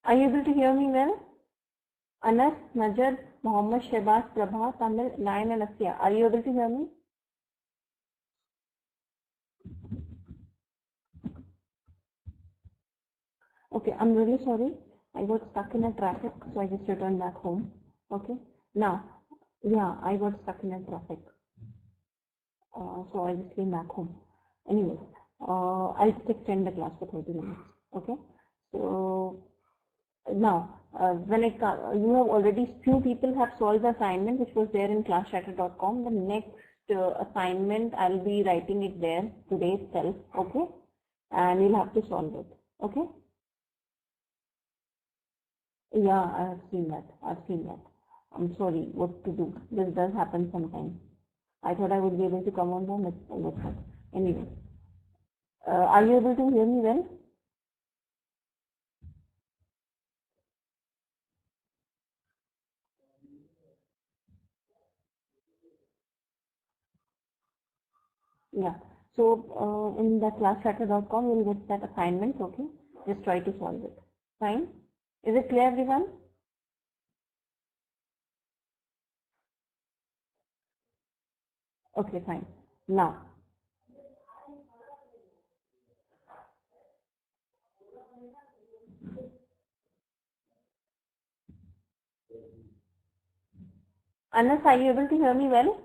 Are you able to hear me well? Anas, Najad, Mohammed, Shehbaz, Prabha, Tamil, Lion and Asya. Are you able to hear me? Okay, I'm really sorry. I got stuck in a traffic, so I just returned back home. Okay, now, yeah, I got stuck in a traffic. So I just came back home. Anyway, I'll just extend the class for 30 minutes. Okay, so now, when it you have already, few people have solved the assignment which was there in classchatter.com. The next assignment, I'll be writing it there today itself. Okay, and you'll have to solve it. Okay. Yeah, I have seen that. I've seen that. I'm sorry, what to do? This does happen sometimes. I thought I would be able to come on home, but not. Anyway, are you able to hear me well? Yeah. So in the classchatter.com, you'll get that assignment. Okay. Just try to solve it. Fine. Is it clear, everyone? Okay, fine. Now, Anas, are you able to hear me well?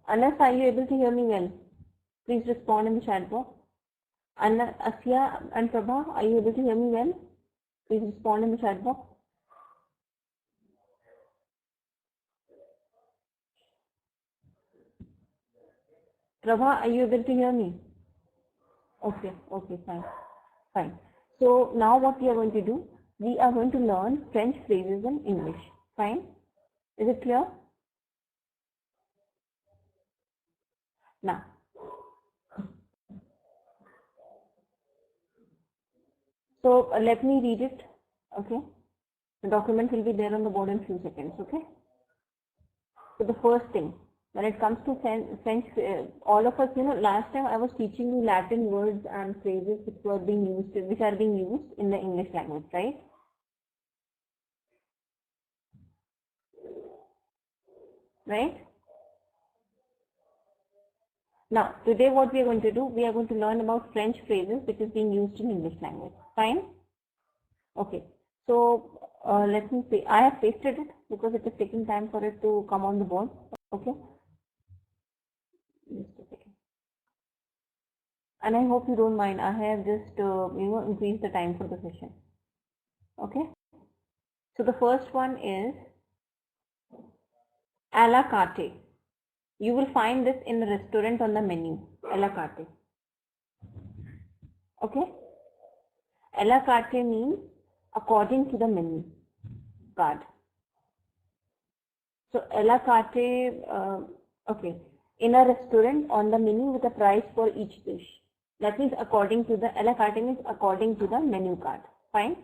Anas, are you able to hear me well? Please respond in the chat box. Anas, Asya and Prabha, are you able to hear me well? Please respond in the chat box. Prabha, are you able to hear me? Okay, okay, fine, fine. So now what we are going to do, we are going to learn French phrases in English. Fine? Is it clear? Now, so let me read it. Okay, the document will be there on the board in few seconds. Okay. So the first thing, when it comes to French, all of us, last time I was teaching you Latin words and phrases which are being used in the English language, right? Right? Now, today what we are going to do, we are going to learn about French phrases which is being used in English language. Fine? Okay. So, let me see. I have pasted it because it is taking time for it to come on the board. Okay. Just a second. And I hope you don't mind. I have just, increased the time for the session. Okay. So the first one is a la carte. You will find this in a restaurant on the menu. A la carte. Okay. A la carte means according to the menu card. So a la carte, okay, in a restaurant on the menu with a price for each dish. That means according to the, a la carte means according to the menu card. Fine.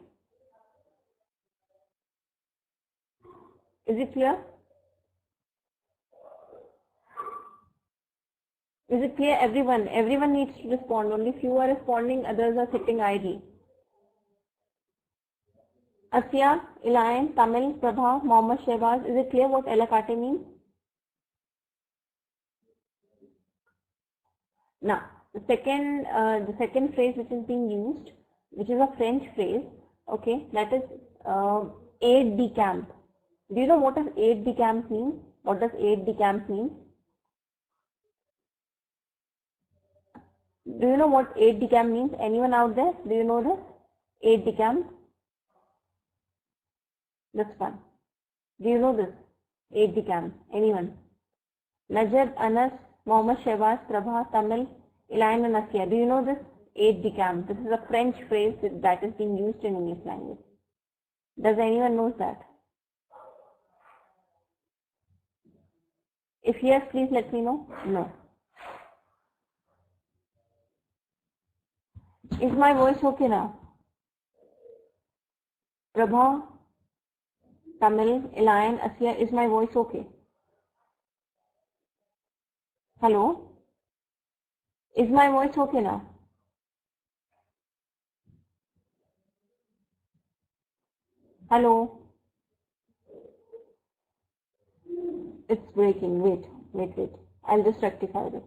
Is it clear? Is it clear, everyone? Everyone needs to respond. Only few are responding, others are sitting idle. Asya, Elian, Tamil, Prabha, Mohammed, Shehbaz, is it clear what a la carte means? Now, the second phrase which is being used, which is a French phrase, okay, that is aide de camp. Do you know what does aide de camp mean? What does aide de camp mean? Do you know what aide de camp means? Anyone out there? Do you know this? Aide de camp? That's fun. Do you know this? Aide de camp? Anyone? Najad, Anas, Mohammed, Shehbaz, Prabha, Tamil, Elian and Asya. Do you know this? Aide de camp. This is a French phrase that is being used in English language. Does anyone know that? If yes, please let me know. No. Is my voice okay now? Prabha, Tamil, Elian, Asya, is my voice okay? Hello? Is my voice okay now? Hello. It's breaking. Wait. I'll just rectify this.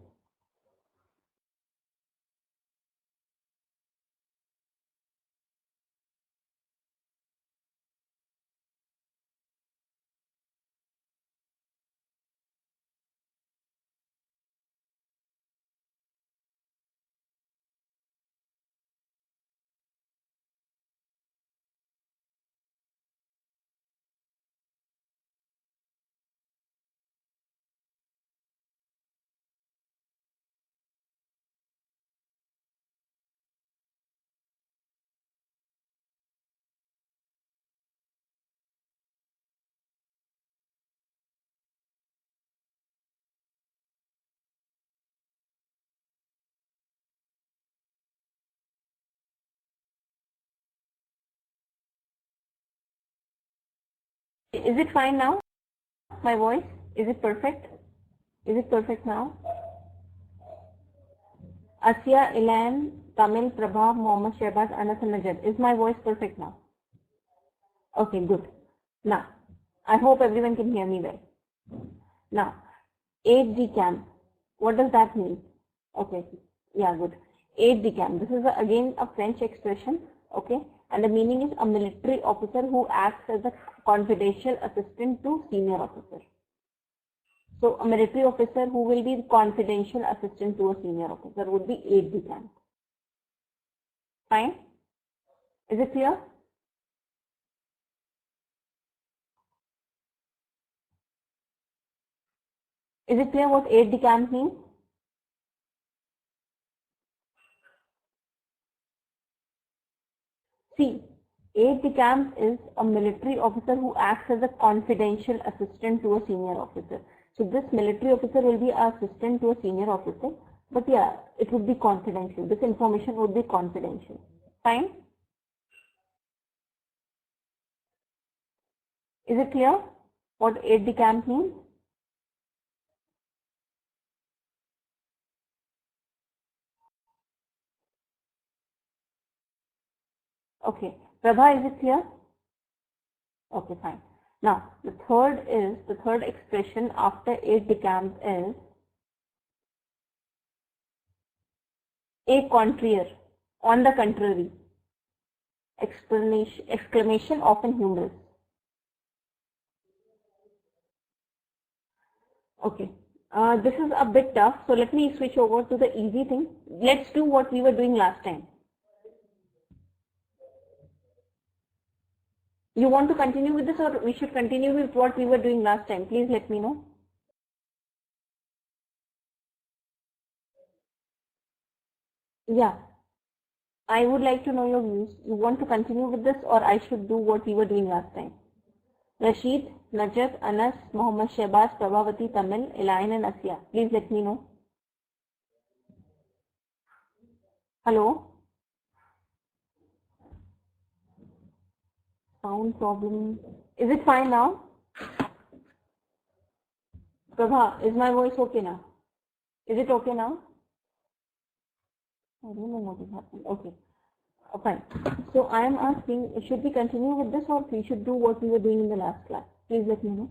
Is it fine now? My voice? Is it perfect? Is it perfect now? Asya, Ilan, Tamil, Prabha, Mohammed, Shehbaz, Anas and Najat. Is my voice perfect now? Okay, good. Now, I hope everyone can hear me well. Now, 8D camp. What does that mean? Okay, yeah, good. 8D camp. This is again a French expression, okay? And the meaning is a military officer who acts as a confidential assistant to senior officer. So a military officer who will be the confidential assistant to a senior officer would be 8D camp. Fine? Is it clear? Is it clear what 8D camp means? See, aide-de-camp is a military officer who acts as a confidential assistant to a senior officer. So this military officer will be an assistant to a senior officer, but yeah, it would be confidential. This information would be confidential. Fine? Is it clear what aide-de-camp means? Okay. Prabha, is it clear? Okay, fine. Now, the third expression after aide-de-camp is a contraire, on the contrary. Exclamation often humorous. Okay. This is a bit tough, so let me switch over to the easy thing. Let's do what we were doing last time. You want to continue with this, or we should continue with what we were doing last time? Please let me know. Yeah. I would like to know your views. You want to continue with this, or I should do what we were doing last time? Rashid, Najat, Anas, Mohammed Shehbaz, Prabhavati, Tamil, Elaine and Asya. Please let me know. Hello? Sound problem. Is it fine now? Prabha, is my voice okay now? Is it okay now? I don't know what is happening. Okay. Fine. So I am asking, should we continue with this, or we should do what we were doing in the last class? Please let me know.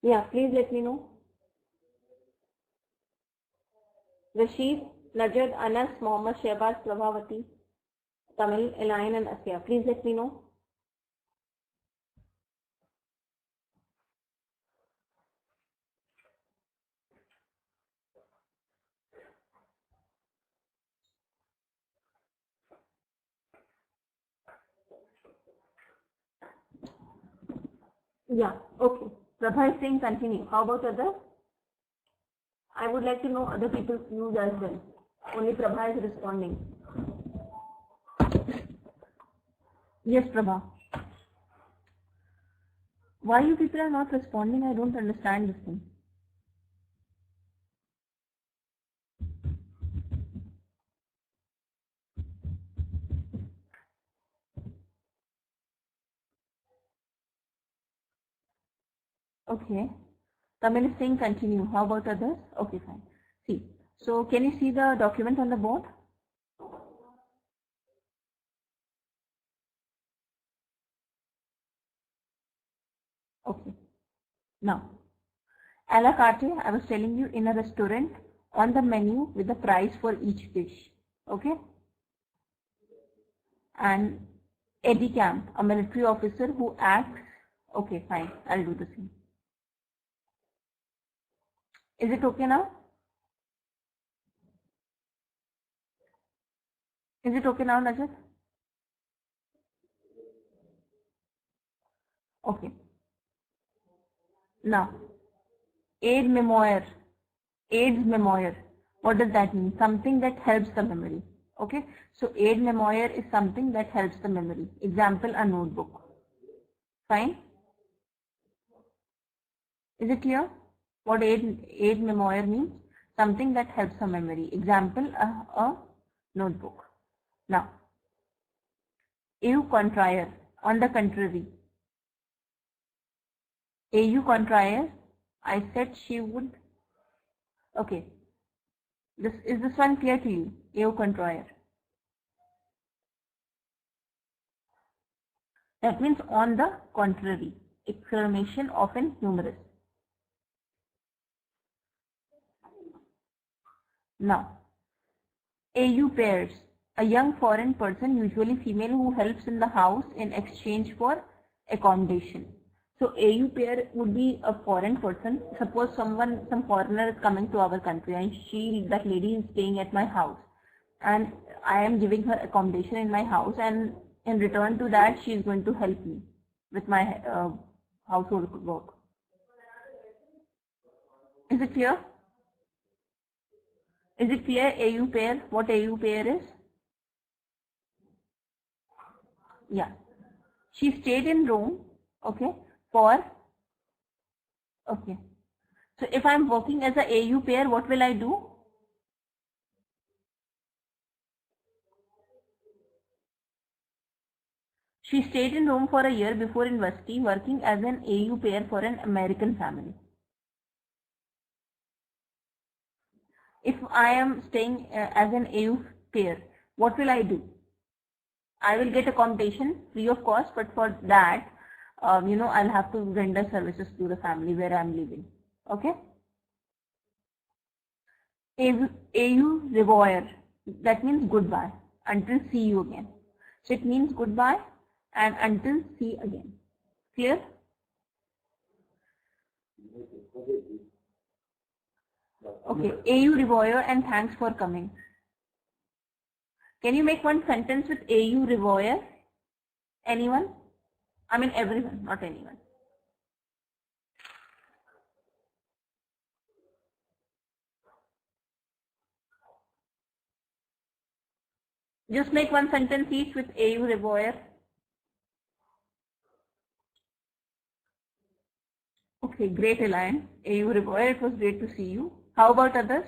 Yeah, please let me know. Rashid, Najad, Anas, Mohammed, Shehbaz, Prabhavati, Tamil, Elaine and Asya. Please let me know. Yeah, okay. Prabha is saying continue. How about others? I would like to know other people's views as well. Only Prabha is responding. Yes, Prabha. Why you people are not responding? I don't understand this thing. Okay. Tamil is saying continue. How about others? Okay, fine. See. So can you see the document on the board? Now, a la carte, I was telling you, in a restaurant, on the menu with the price for each dish. Okay? And aide de camp, a military officer who acts. Okay, fine, I'll do the same. Is it okay now? Is it okay now, Najat? Okay. Now, aid memoir. Aids memoir. What does that mean? Something that helps the memory. Okay. So aid memoir is something that helps the memory. Example, a notebook. Fine. Is it clear? What aid memoir means? Something that helps the memory. Example, a notebook. Now, au contraire. On the contrary. Au contraire. I said she would. Okay. Is this one clear to you? Au contraire. That means on the contrary. Exclamation often humorous. Now, au pairs. A young foreign person, usually female, who helps in the house in exchange for accommodation. So au pair would be a foreign person. Suppose some foreigner is coming to our country and that lady is staying at my house, and I am giving her accommodation in my house, and in return to that she is going to help me with my household work. Is it clear? Is it clear? Au pair. What au pair is? Yeah. She stayed in Rome. Okay. Okay. So if I'm working as a AU pair, what will I do? She stayed in Rome for a year before university, working as an AU pair for an American family. If I am staying as an AU pair, what will I do? I will get accommodation free of cost, but for that, I'll have to render services to the family where I'm living. Okay. AU revoir. That means goodbye. Until see you again. So it means goodbye and until see again. Clear? Okay. AU revoir and thanks for coming. Can you make one sentence with AU revoir? Anyone? I mean everyone, not anyone. Just make one sentence each with AU revoir. Okay, great, Elaine. AU revoir, it was great to see you. How about others?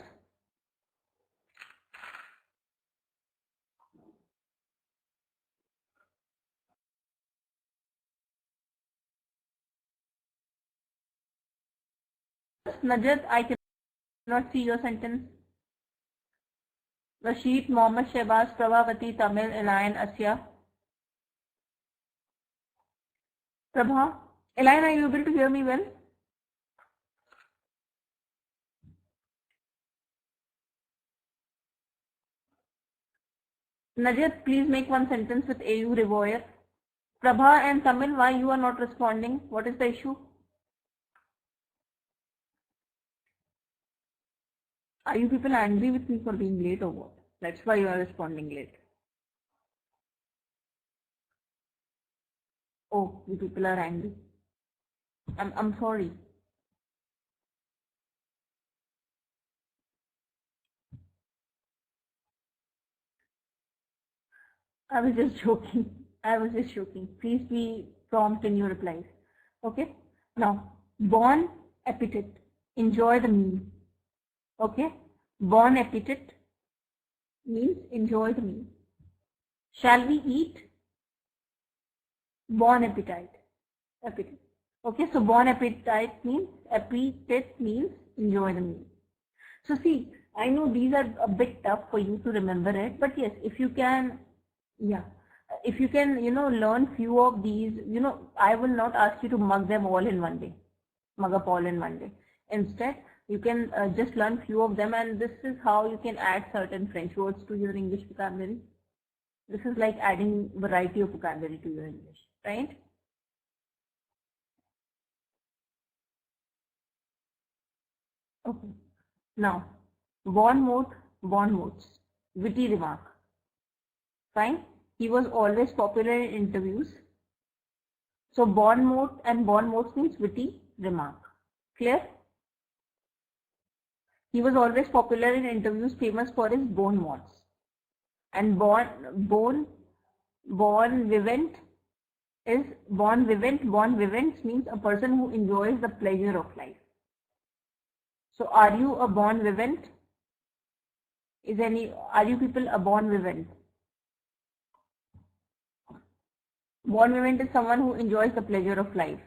Najat, I cannot see your sentence. Rashid, Mohammed, Shehbaz, Prabhavati, Tamil, Elaine, Asya. Prabha, Elaine, are you able to hear me well? Najat, please make one sentence with AU revoir. Prabha and Tamil, why you are not responding? What is the issue? Are you people angry with me for being late or what? That's why you are responding late. Oh, you people are angry. I'm sorry. I was just joking. I was just joking. Please be prompt in your replies. Okay? Now, bon appetit. Enjoy the meal. Okay? Bon appetit means enjoy the meal. Shall we eat? Bon appetit. Appetite. Okay, so bon appetit means enjoy the meal. So see, I know these are a bit tough for you to remember it, but yes, if you can, if you can, learn few of these, I will not ask you to mug them all in one day. mug up all in one day. Instead, you can just learn few of them, and this is how you can add certain French words to your English vocabulary. This is like adding variety of vocabulary to your English, right? Okay. Now, bon mots, witty remark. Fine. He was always popular in interviews. So bon mot and bon mots means witty remark. Clear? He was always popular in interviews, famous for his bon mots. And bon vivant means a person who enjoys the pleasure of life. So are you a bon vivant? Are you people a bon vivant? Bon vivant is someone who enjoys the pleasure of life.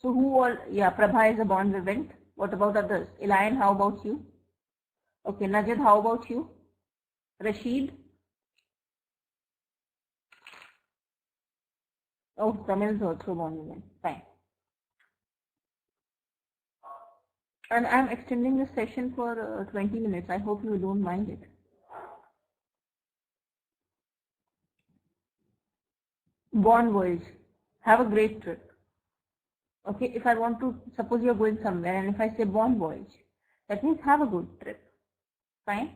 So Prabha is a bon vivant. What about others? Elian, how about you? Okay, Najid, how about you? Rashid? Oh, Tamil is also bon vivant. Fine. And I'm extending this session for 20 minutes. I hope you don't mind it. Bon voyage. Have a great trip. Okay, if I want to, suppose you're going somewhere, and if I say bon voyage, that means have a good trip. Fine.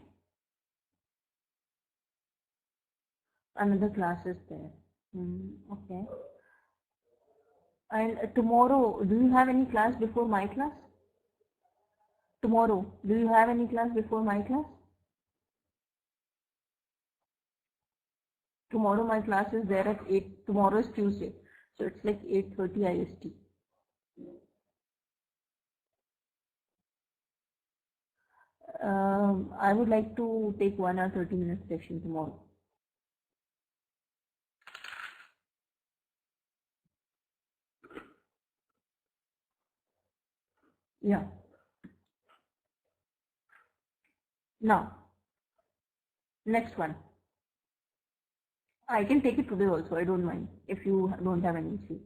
Another class is there. Okay. And tomorrow, do you have any class before my class? Tomorrow, do you have any class before my class? Tomorrow my class is there at 8. Tomorrow is Tuesday. So it's like 8:30 IST. I would like to take 1 or 30 minute session tomorrow. Yeah. Now, next one. I can take it today also. I don't mind if you don't have any issue.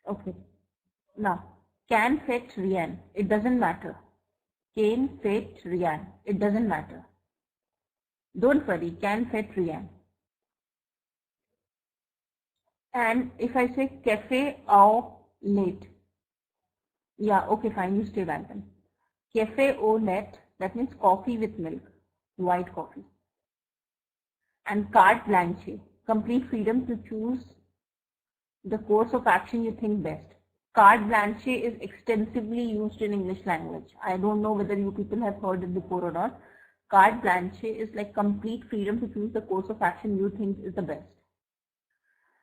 Okay. Now, can fet rien. It doesn't matter. Can fet rien. It doesn't matter. Don't worry. Can fet rien. And if I say cafe au lait. Yeah, okay, fine. You stay back then. Cafe au lait. That means coffee with milk. White coffee. And carte blanche. Complete freedom to choose the course of action you think best. Carte blanche is extensively used in English language. I don't know whether you people have heard it before or not. Carte blanche is like complete freedom to choose the course of action you think is the best.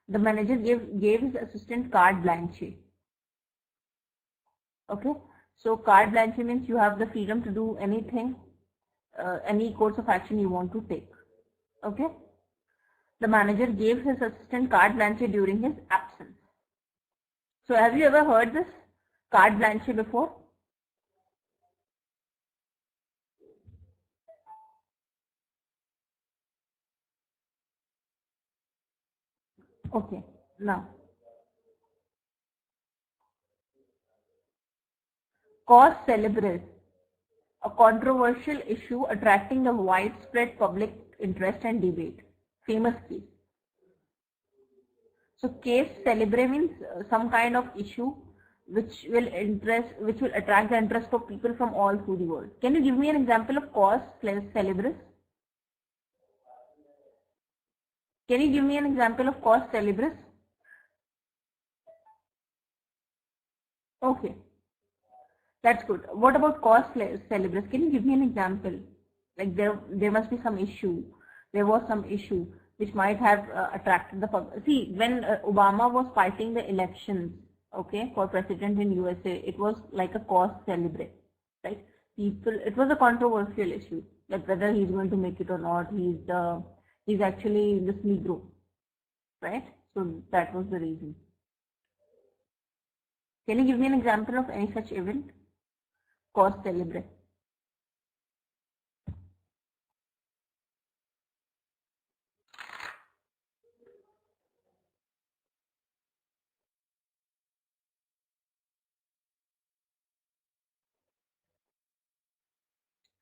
The manager gave his assistant carte blanche. Okay, so carte blanche means you have the freedom to do anything, any course of action you want to take. Okay, the manager gave his assistant carte blanche during his absence. So have you ever heard this carte blanche before? Okay, now cause célèbre, a controversial issue attracting a widespread public interest and debate. Famous case. So case célèbre means some kind of issue which will attract the interest of people from all through the world. Can you give me an example of cause célèbre? Can you give me an example of cause célèbre? Okay, that's good. What about cause célèbre? Can you give me an example? Like there must be some issue. There was some issue which might have attracted the public. See, when Obama was fighting the elections, okay, for president in USA, it was like a cause célèbre, right? It was a controversial issue, like whether he's going to make it or not. He's actually this Negro, right? So that was the reason. Can you give me an example of any such event? Cause célèbre.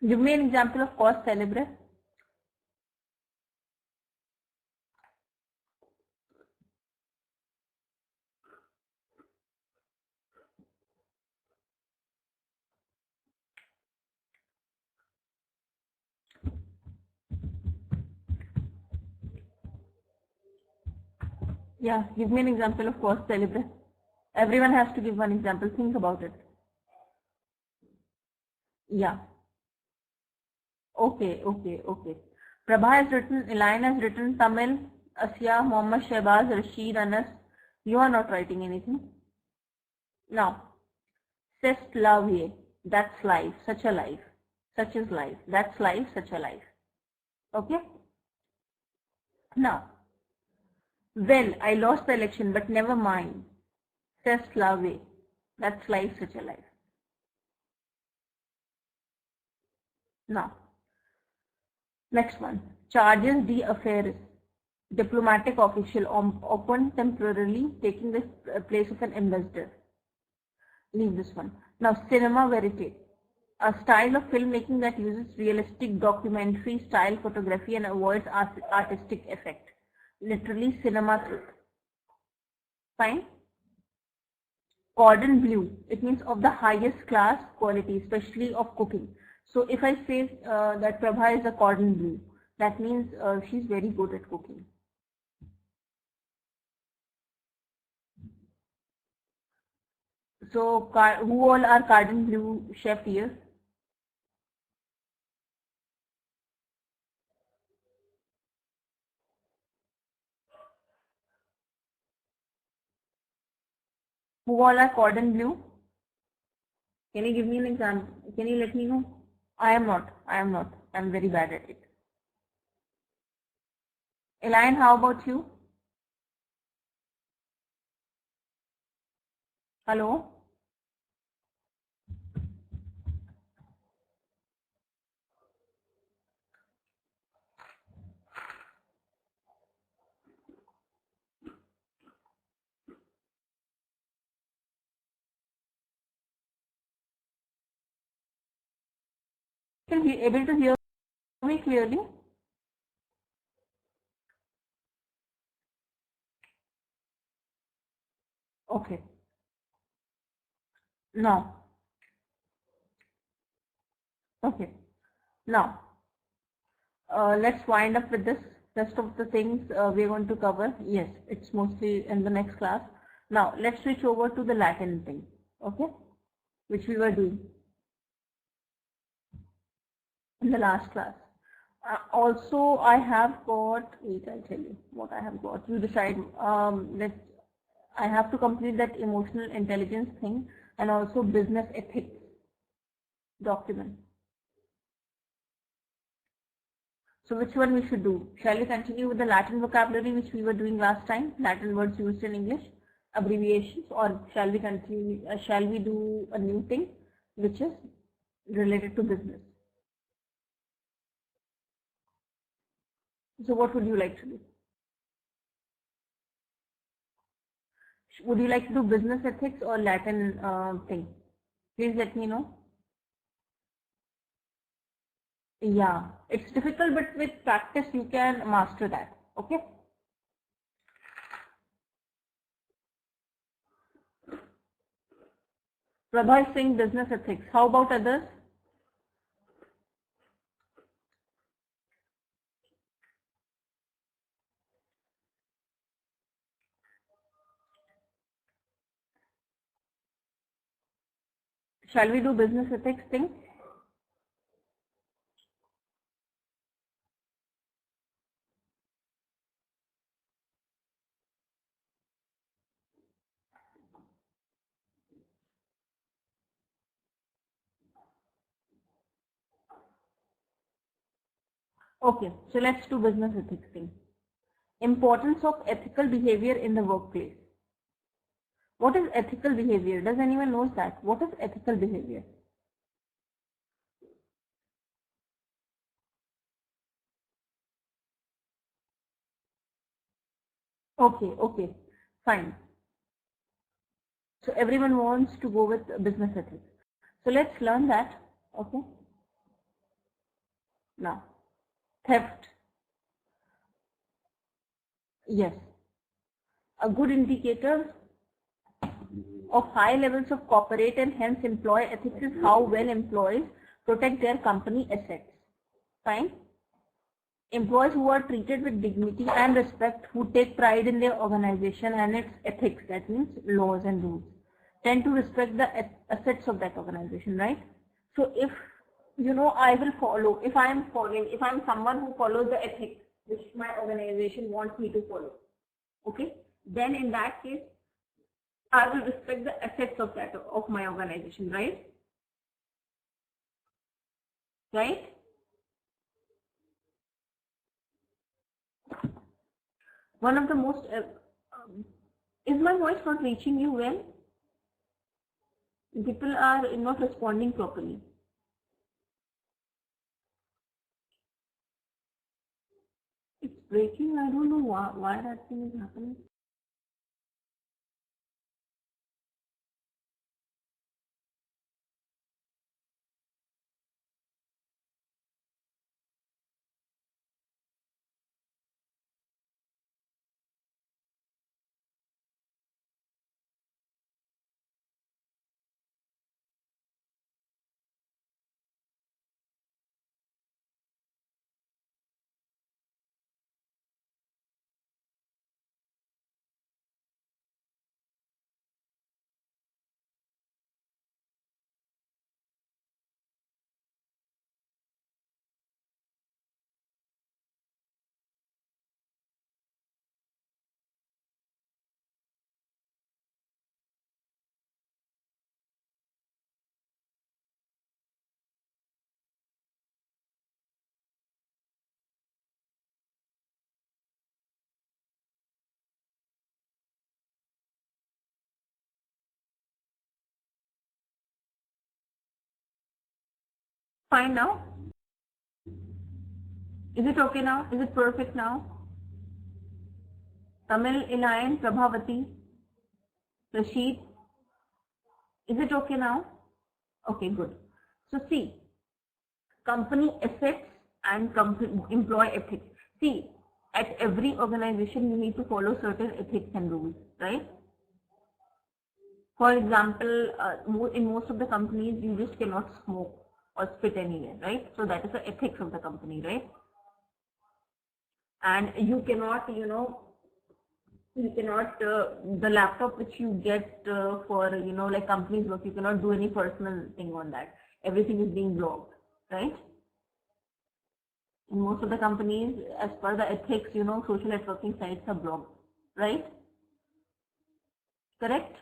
Give me an example of cause célèbre. Yeah, give me an example of cause célèbre. Everyone has to give one example. Think about it. Yeah. Okay. Prabha has written, Elaine has written Tamil, Asya, Mohammed Shehbaz, Rashid, Anas. You are not writing anything. Now, Sest love ye. That's life. Such a life. Such is life. That's life. Such a life. Okay. Now, well, I lost the election, but never mind. Sest love ye. That's life. Such a life. Now, next one. Charges d'affaires. Diplomatic official open temporarily taking the place of an ambassador. Leave this one. Now, cinema verite. A style of filmmaking that uses realistic documentary style photography and avoids artistic effect. Literally cinema truth. Fine. Cordon bleu. It means of the highest class quality, especially of cooking. So if I say that Prabha is a cordon bleu, that means she's very good at cooking. So who all are cordon bleu chef here? Who all are cordon bleu? Can you give me an example? Can you let me know? I am not. I'm very bad at it. Elaine, how about you? Hello? Can you be able to hear me clearly? Okay. Now. Okay. Now, let's wind up with this. Rest of the things we're going to cover. Yes, it's mostly in the next class. Now, let's switch over to the Latin thing. Okay? Which we were doing in the last class. Also, I have got, wait, I'll tell you what I have got. You decide. I have to complete that emotional intelligence thing and also business ethics document. So which one we should do? Shall we continue with the Latin vocabulary which we were doing last time? Latin words used in English, abbreviations, or shall we continue? Shall we do a new thing which is related to business? So what would you like to do? Would you like to do business ethics or Latin thing? Please let me know. Yeah, it's difficult, but with practice you can master that. Okay. Prabha is saying business ethics. How about others? Shall we do business ethics thing? Okay, so let's do business ethics thing. Importance of ethical behavior in the workplace. What is ethical behavior? Does anyone knows that? What is ethical behavior? Okay, fine. So everyone wants to go with business ethics. So let's learn that. Okay. Now, theft. Yes. A good indicator of high levels of corporate and hence employee ethics is how well employees protect their company assets. Fine. Employees who are treated with dignity and respect, who take pride in their organization and its ethics, that means laws and rules, tend to respect the assets of that organization, right? So if, I will follow, if I'm someone who follows the ethics which my organization wants me to follow, okay, then in that case, I will respect the assets of my organization, right? Right? One of the most, is my voice not reaching you well? People are not responding properly. It's breaking. I don't know why that thing is happening. Fine now? Is it okay now? Is it perfect now? Tamil, Elaine, Prabhavati, Rashid, is it okay now? Okay, good. So see, company assets and employee ethics. See, at every organization you need to follow certain ethics and rules, right? For example, in most of the companies you just cannot smoke or spit anywhere, right? So that is the ethics of the company, right? And you cannot, the laptop which you get for, like companies work, you cannot do any personal thing on that. Everything is being blocked, right? In most of the companies, as per the ethics, social networking sites are blocked, right? Correct?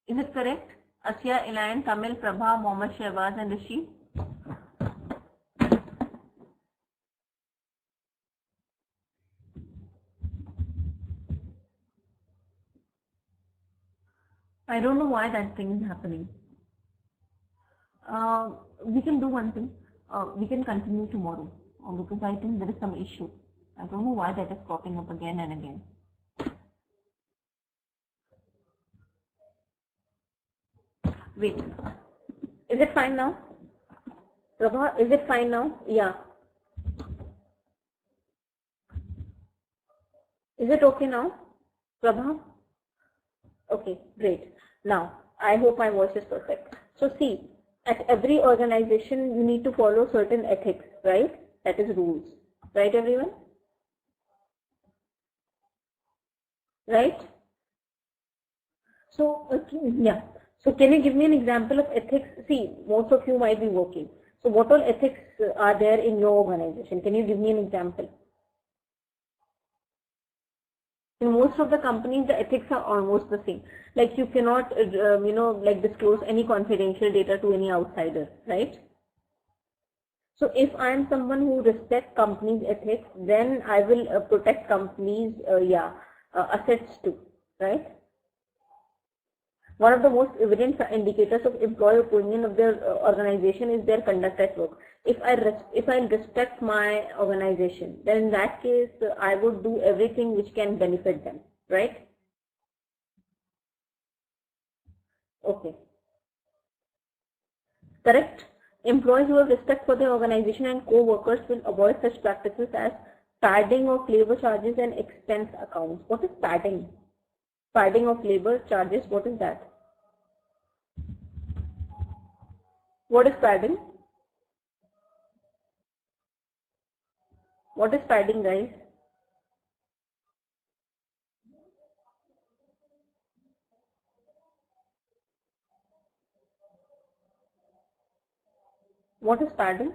Is it correct? Asya, Elaine, Tamil, Prabha, Mohammed, Shehbaz and Rishi? I don't know why that thing is happening. We can do one thing. We can continue tomorrow because I think there is some issue. I don't know why that is popping up again and again. Wait. Is it fine now? Prabha, is it fine now? Yeah. Is it okay now? Prabha? Okay, great. Now, I hope my voice is perfect. So see, at every organization, you need to follow certain ethics, right? That is rules. Right, everyone? Right? So, yeah. So can you give me an example of ethics? See, most of you might be working. So what all ethics are there in your organization? Can you give me an example? In most of the companies, the ethics are almost the same. Like you cannot, like disclose any confidential data to any outsider, right? So if I am someone who respects companies' ethics, then I will protect companies' assets too, right? One of the most evident indicators of employee opinion of their organization is their conduct at work. If I respect my organization, then in that case I would do everything which can benefit them, right? Okay. Correct? Employees who have respect for their organization and co-workers will avoid such practices as padding of labor charges and expense accounts. What is padding? Padding of labor charges, what is that? What is padding? What is padding, guys? What is padding?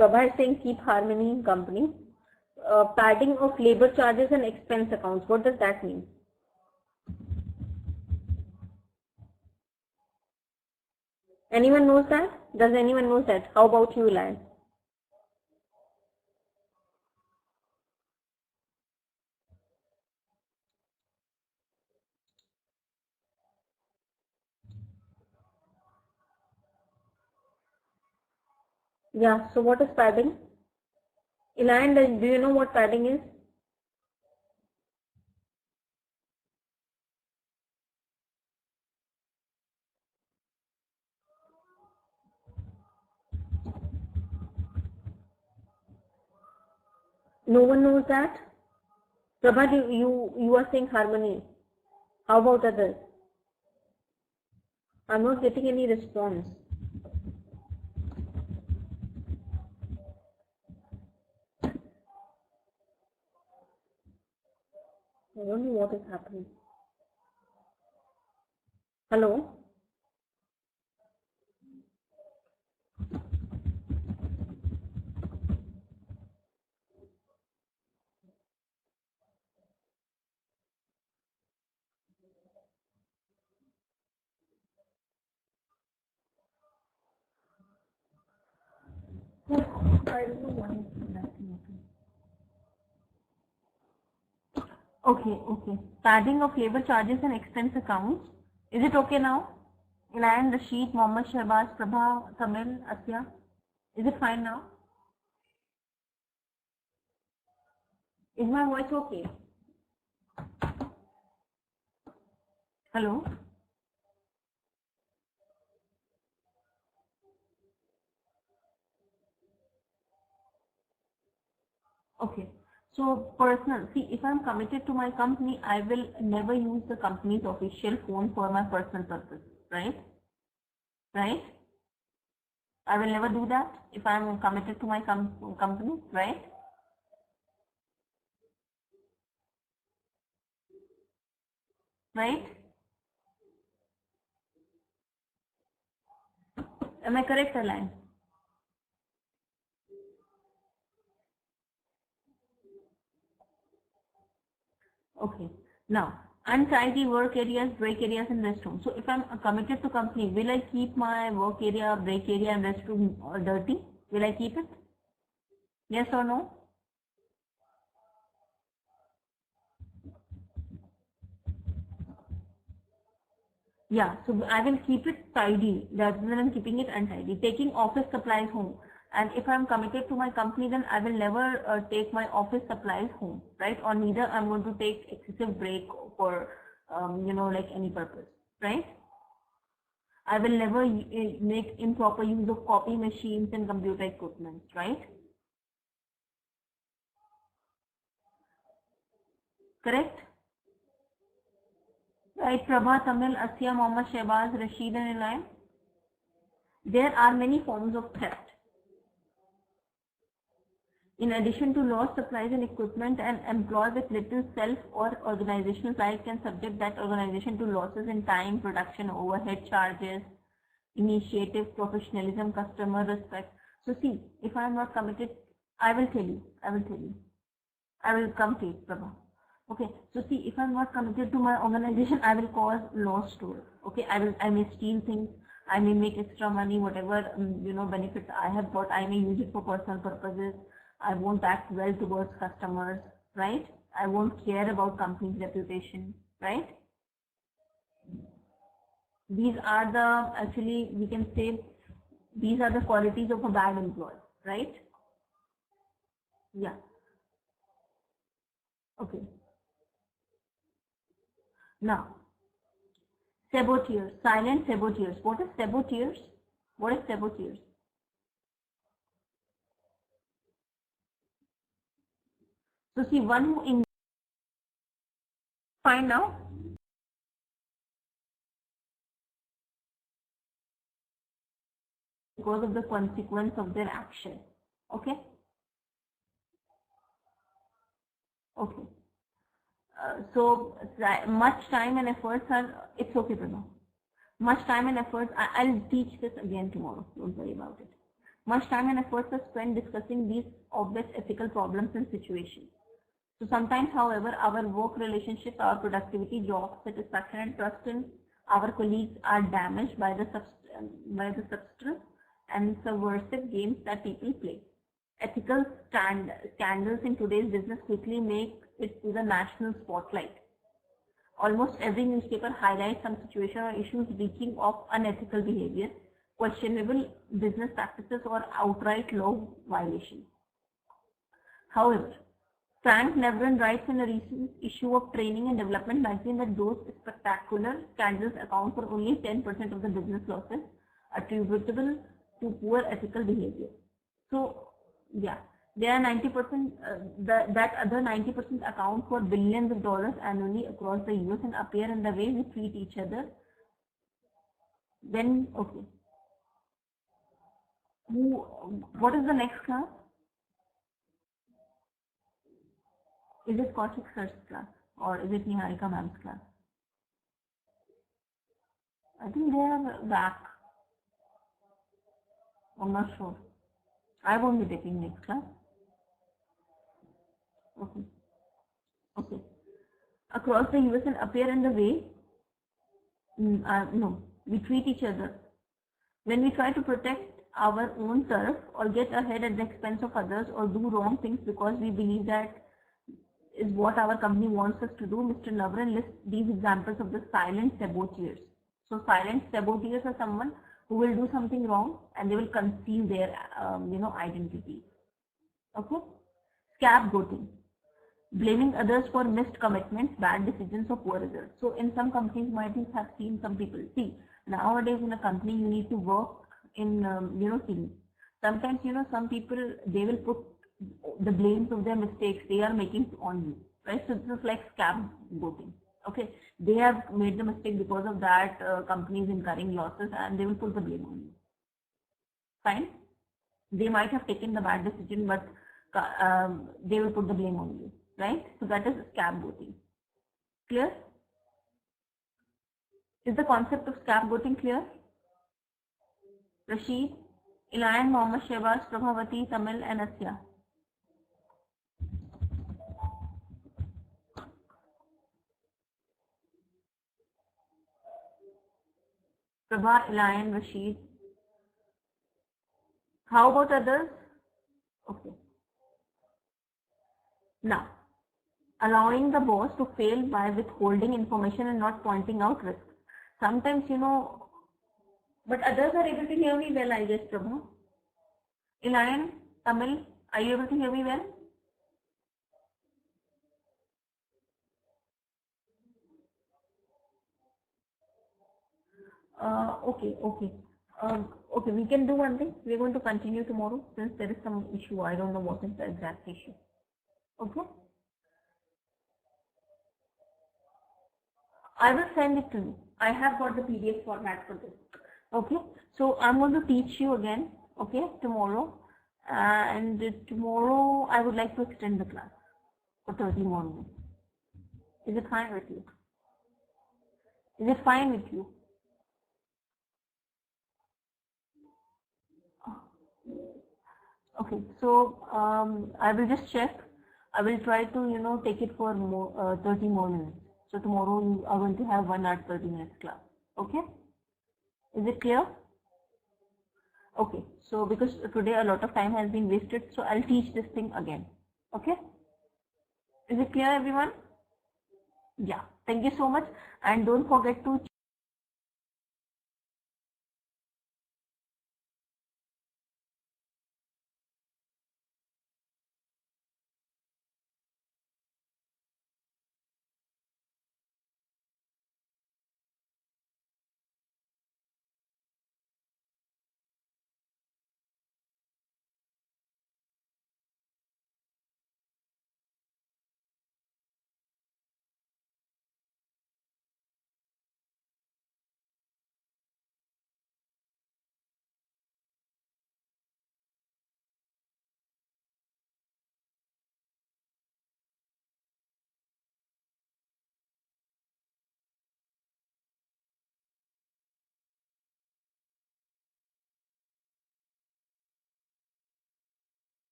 Prabha is saying keep harmony in company. Padding of labor charges and expense accounts. What does that mean? Anyone knows that? Does anyone know that? How about you, Lan? Yeah, so what is padding? Elaine, do you know what padding is? No one knows that? Prabha, you are saying harmony. How about others? I'm not getting any response. I don't know what is happening. Hello? I don't know why it's happening. Okay. Padding of labor charges and expense accounts. Is it okay now? Elaine, Rashid, Mohammed, Shahbaz, Prabha, Tamil, Asya. Is it fine now? Is my voice okay? Hello? Okay. So personal, see, if I'm committed to my company, I will never use the company's official phone for my personal purpose, right? Right? I will never do that if I'm committed to my company, right? Right? Am I correct, Align? Okay. Now, untidy work areas, break areas, and restroom. So, if I'm committed to company, will I keep my work area, break area, and restroom dirty? Will I keep it? Yes or no? Yeah, so I will keep it tidy rather than keeping it untidy. Taking office supplies home. And if I'm committed to my company, then I will never take my office supplies home, right? Or neither I'm going to take excessive break for, like any purpose, right? I will never make improper use of copy machines and computer equipment, right? Correct? Right, Prabha, Tamil, Asya, Mohammed, Shehbaz, Rashid and Elaine. There are many forms of theft. In addition to lost supplies and equipment, an employee with little self or organizational pride can subject that organization to losses in time, production, overhead charges, initiative, professionalism, customer respect. So see, if I am not committed, I will tell you. I will come to it, Prabha. Okay, so see, if I'm not committed to my organization, I will cause loss to it. Okay, I may steal things, I may make extra money, whatever benefits I have got, I may use it for personal purposes. I won't act well towards customers, right? I won't care about company's reputation, right? These are the, actually, we can say, these are the qualities of a bad employee, right? Yeah. Okay. Now, Saboteurs, silent saboteurs. What is saboteurs? What is saboteurs? So see, one who find out because of the consequence of their action. Okay? Okay. So much time and efforts are, it's okay to know. Much time and efforts, I'll teach this again tomorrow, don't worry about it. Much time and efforts are spent discussing these obvious ethical problems and situations. So sometimes, however, our work relationships, our productivity, job satisfaction and trust in our colleagues are damaged by the substance and subversive games that people play. Ethical scandals in today's business quickly make it to the national spotlight. Almost every newspaper highlights some situation or issues reeking of unethical behavior, questionable business practices, or outright law violations. However, Frank Nevron writes in a recent issue of Training and Development magazine that those spectacular scandals account for only 10% of the business losses attributable to poor ethical behavior. So, yeah, there are 90%, that other 90% account for billions of dollars annually across the US and appear in the way we treat each other. Then, okay. What is the next class? Is it Kaushik Sir's class or is it Niharika ma'am's class? I think they are back. I'm not sure. I won't be taking next class. Okay. Okay. Across the US and appear in the way, no, we treat each other. When we try to protect our own turf or get ahead at the expense of others or do wrong things because we believe that is what our company wants us to do, Mr. Navran lists these examples of the silent saboteurs. So silent saboteurs are someone who will do something wrong and they will conceal their identity. Okay? Scapegoating. Blaming others for missed commitments, bad decisions, or poor results. So in some companies, you might have seen some people. See, nowadays in a company, you need to work in teams. Sometimes some people, they will put the blames of their mistakes they are making on you, right? So this is like scapegoating. Okay, they have made the mistake, because of that company is incurring losses and they will put the blame on you. Fine, they might have taken the bad decision, but they will put the blame on you, right? So that is scapegoating. Clear? Is the concept of scapegoating clear? Rashid, Elian, Mohammed Shehbaz, Prabhavati, Tamil, and Asya. Prabha, Elian, Rashid. How about others? Okay. Now, allowing the boss to fail by withholding information and not pointing out risks. Sometimes, but others are able to hear me well, I guess, Prabha. Elian, Tamil, are you able to hear me well? Okay. Okay, we can do one thing. We're going to continue tomorrow since there is some issue. I don't know what is the exact issue. Okay. I will send it to you. I have got the PDF format for this. Okay. So I'm going to teach you again. Okay, tomorrow. And tomorrow I would like to extend the class for 30 more minutes. Is it fine with you? Is it fine with you? Okay, so I will just check. I will try to take it for more 30 more minutes. So tomorrow you are going to have 1 hour 30 minutes class. Okay? Is it clear? Okay, so because today a lot of time has been wasted, so I'll teach this thing again. Okay? Is it clear, everyone? Yeah. Thank you so much, and don't forget to